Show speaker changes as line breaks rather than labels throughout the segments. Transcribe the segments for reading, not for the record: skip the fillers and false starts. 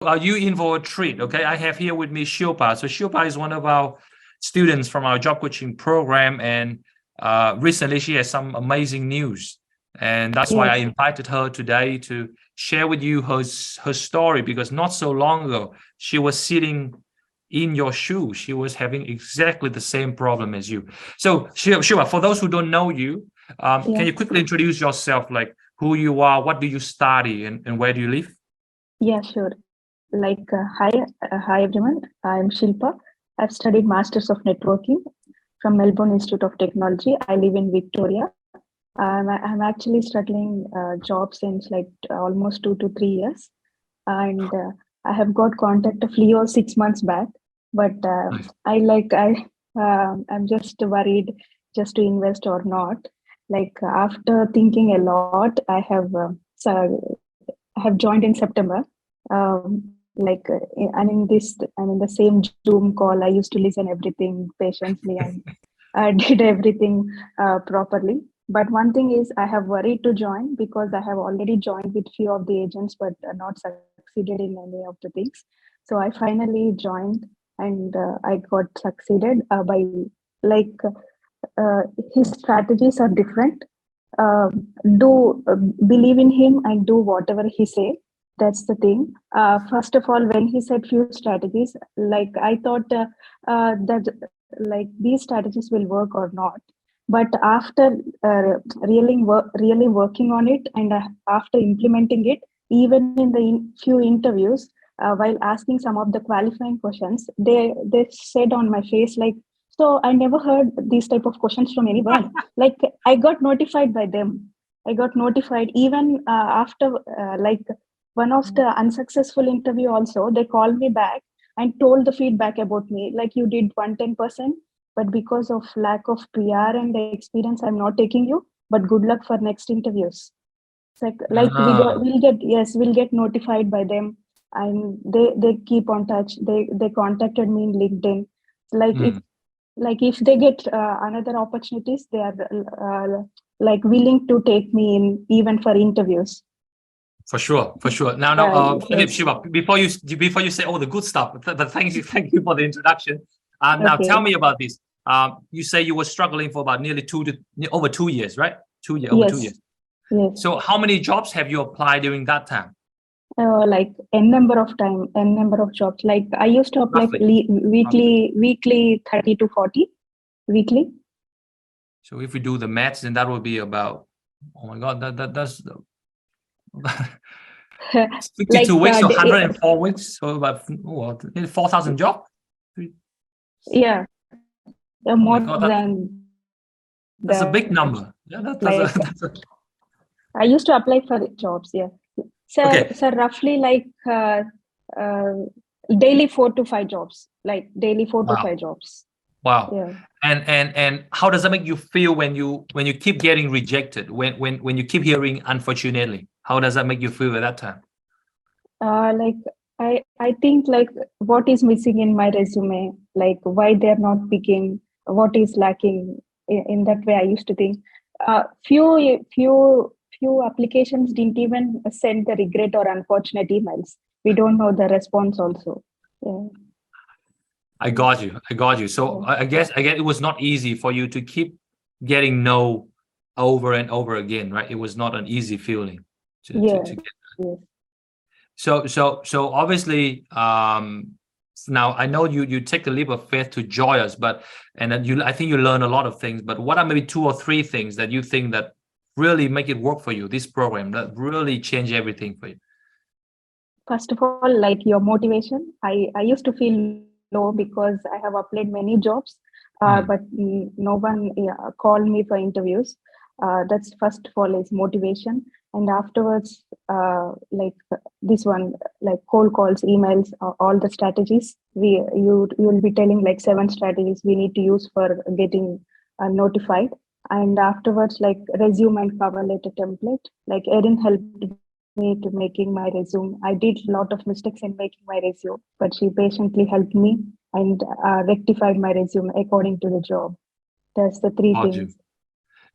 are you in for a treat? Okay, I have here with me Shilpa. So Shilpa is one of our students from our job coaching program, and recently she has some amazing news, and that's why I
Yes,
invited her today to share with you her story. Because not so long ago she was sitting in your shoes. She was having exactly the same problem as you. So Shilpa, for those who don't know you, can
yeah,
you quickly introduce yourself, like who you are, what do you study, and where do you live?
yeah, sure. Hi everyone. I'm Shilpa. I've studied Masters of Networking from Melbourne Institute of Technology. I live in Victoria. I'm actually struggling job since like almost 2 to 3 years, and I have got contact of Leo 6 months back. But
Nice.
I'm just worried just to invest or not. After thinking a lot, I have joined in September. I'm in the same Zoom call. I used to listen everything patiently and I did everything properly. But one thing is, I have worried to join because I have already joined with few of the agents, but not succeeded in any of the things. So I finally joined, and I got succeeded by like uh, his strategies are different. uh, do believe in him and do whatever he say. That's the thing. First of all, when he said few strategies, like I thought that like these strategies will work or not. But after really working on it, and after implementing it, even in the few interviews, while asking some of the qualifying questions, they said on my face like, so I never heard these type of questions from anyone. Like I got notified by them. I got notified even after one of the unsuccessful interview. Also, they called me back and told the feedback about me. Like you did 110%, but because of lack of PR and experience, I'm not taking you. But good luck for next interviews. It's
Ah,
we'll get notified by them, and they keep on touch. They contacted me in LinkedIn. Like if
mm,
if they get another opportunities, they are like willing to take me in even for interviews.
for sure, for sure. Now, Philip,
Yes.
Shiva, before you say all the good stuff, but thank you for the introduction. Now tell
Okay.
me about this. You say you were struggling for about nearly over 2 years, right? Over two
Yes.
years.
Yes.
So how many jobs have you applied during that time,
Like n number of jobs. Like I used to apply
roughly? Roughly.
weekly 30 to 40 weekly.
So if we do the maths, then that would be about, oh my God, that's
like
52 weeks, so 104 weeks, so about what, 4,000 jobs?
yeah,
Oh
more
my God,
than
that's a
that.
big number. Yeah,
Like
that's a
I used to apply for jobs. Yeah.
okay.
Sir, roughly uh, daily 4 to 5 jobs, like daily four to
Wow.
five jobs.
Wow.
Yeah.
And how does that make you feel when you keep getting rejected? When you keep hearing unfortunately? How does that make you feel at that time?
Like I think like what is missing in my resume, like why they're not picking, what is lacking in that way. I used to think few applications didn't even send the regret or unfortunate emails. We don't know the response also. Yeah.
I got you. I got you. So
Yeah.
I guess it was not easy for you to keep getting no over and over again, right? It was not an easy feeling to
Yes.
get. So obviously, now I know you take the leap of faith to join us, but and then I think you learn a lot of things. But what are maybe two or three things that you think that really make it work for you? This program that really change everything for you.
First of all, like your motivation. I used to feel low because I have applied many jobs, but
Hmm.
no one called me for interviews. That's first of all is motivation, and afterwards, this one, like cold calls, emails, all the strategies. You will be telling like 7 strategies we need to use for getting notified, and afterwards, like resume and cover letter template. Like Erin helped me to making my resume. I did a lot of mistakes in making my resume, but she patiently helped me and rectified my resume according to the job. That's the three
Got you.
things.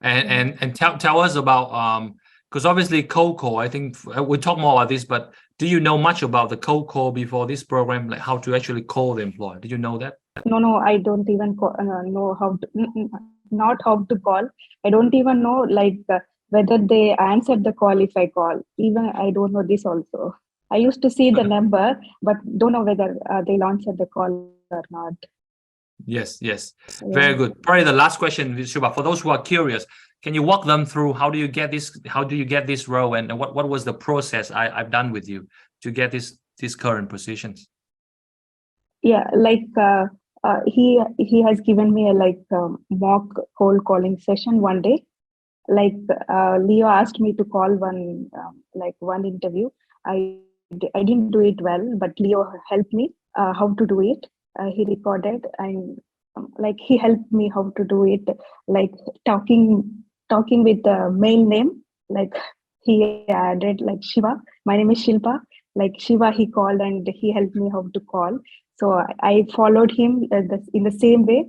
And tell us about because obviously cold call. I think we'll talk more about this, but Do you know much about the cold call before this program, like how to actually call the employer? Did you know that?
No, I don't even know how to, not how to call. I don't even know like whether they answered the call if I call. Even I don't know this also. I used to see the number, but don't know whether they'll answer the call or not.
Yes, yes.
Yeah.
Very good. Probably the last question, Shubha, for those who are curious, can you walk them through how do you get this role, and what was the process I've done with you to get these current positions?
Yeah, like he has given me a mock cold calling session one day. Like Leo asked me to call one interview. I didn't do it well, but Leo helped me how to do it. He recorded and like he helped me how to do it, like talking with the male name. Like he added like Shiva. My name is Shilpa. Like Shiva, he called and he helped me how to call. So I followed him in the same way,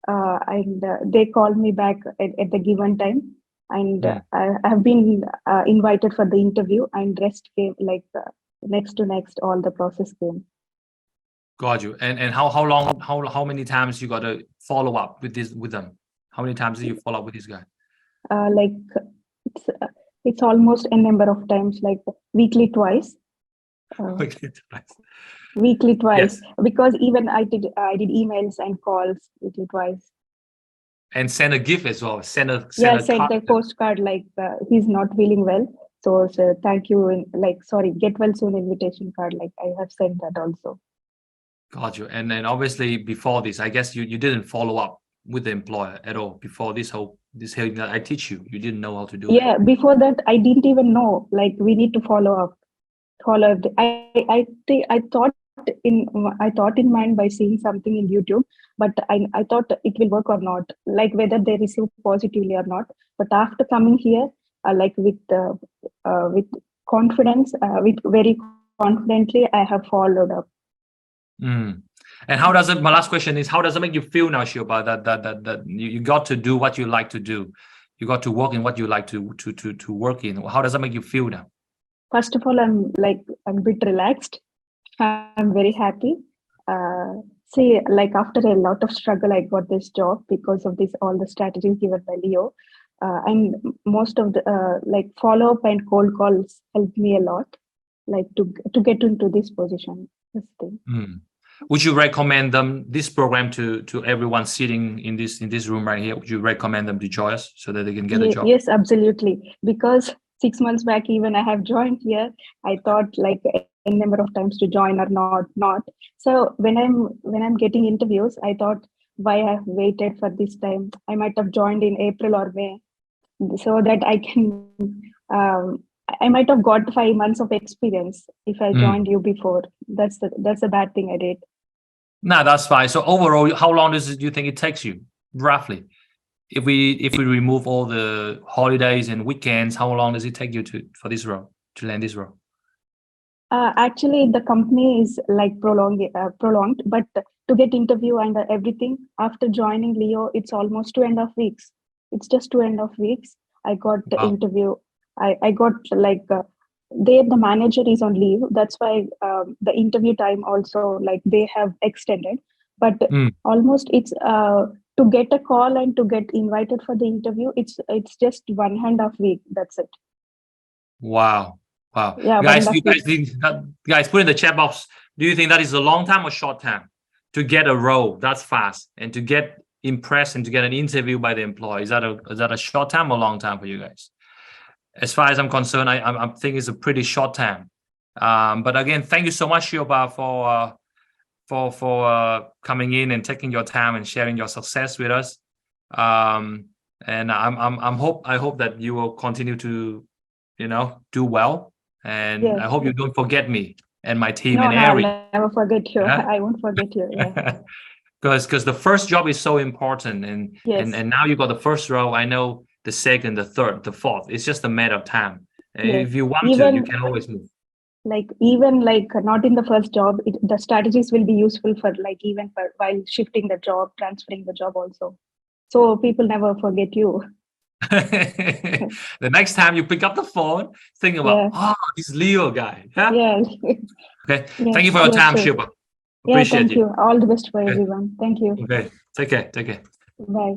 and they called me back at the given time, and I have been invited for the interview, and rest came like next to next all the process came.
Got you. And how many times you got to follow up with them? How many times did you follow up with this guy?
Like it's almost a number of times, like weekly twice. Weekly twice,
yes.
Because even I did emails and calls weekly twice.
And send a gift as well. Send a
the postcard like he's not feeling well. So thank you, and like sorry, get well soon invitation card. Like I have sent that also.
Got you. And then obviously before this, I guess you didn't follow up with the employer at all before this whole that I teach you. You didn't know how to do it.
Yeah, before that I didn't even know like we need to follow up. I thought in mind by seeing something in YouTube, but I thought it will work or not, like whether they receive positively or not. But after coming here, like with confidence, with very confidently, I have followed up.
And how does it? My last question is: how does it make you feel now, Shilpa, that you got to do what you like to do, you got to work in what you like to work in? How does that make you feel now?
First of all, I'm a bit relaxed. I'm very happy. See, like after a lot of struggle, I got this job because of all the strategies given by Leo. And most of the like follow up and cold calls helped me a lot, like to get into this position. This thing.
Would you recommend this program to everyone sitting in this room right here? Would you recommend them to join us so that they can get a job?
Yes, absolutely. Because 6 months back, even I have joined here, I thought like a number of times to join or not. So when I'm getting interviews, I thought, why I have waited for this time? I might have joined in April or May, so that I can. I might have got 5 months of experience if I joined you before. That's a bad thing I did.
No, that's fine. So overall, how long do you think it takes you, roughly? If we remove all the holidays and weekends, how long does it take you for this role, to land this role?
Actually, the company is like prolonged, but to get interview and everything after joining Leo, it's almost 2.5 weeks. It's just 2.5 weeks. I got the interview. I got like the manager is on leave. That's why the interview time also like they have extended. But almost it's to get a call and to get invited for the interview. It's just 1.5 week. That's it.
Wow.
Yeah,
guys, guys, put in the chat box. Do you think that is a long time or short time to get a role that's fast and to get impressed and to get an interview by the employer? Is that a short time or long time for you guys? As far as I'm concerned, I think it's a pretty short time. But again, thank you so much, Shilpa, for coming in and taking your time and sharing your success with us. And I hope that you will continue to, do well. And yes. I hope you don't forget me and my team and Ari.
I'll never forget you. Yeah? I won't forget you. Yeah.
Because the first job is so important, and now you got the first role. I know the second, the third, the fourth. It's just a matter of time. Yes. If you want to, you can always move.
Like even like not in the first job, the strategies will be useful for like even for while shifting the job, transferring the job also. So people never forget you.
The next time you pick up the phone, think about, this Leo guy. Yeah.
Yeah.
Okay.
Yeah.
Thank you for your
Yeah,
time,
sure.
Shiva.
Yeah,
Appreciate
thank
you.
you. All the best for
Okay.
everyone. Thank you.
Okay. Take care. Take care.
Bye.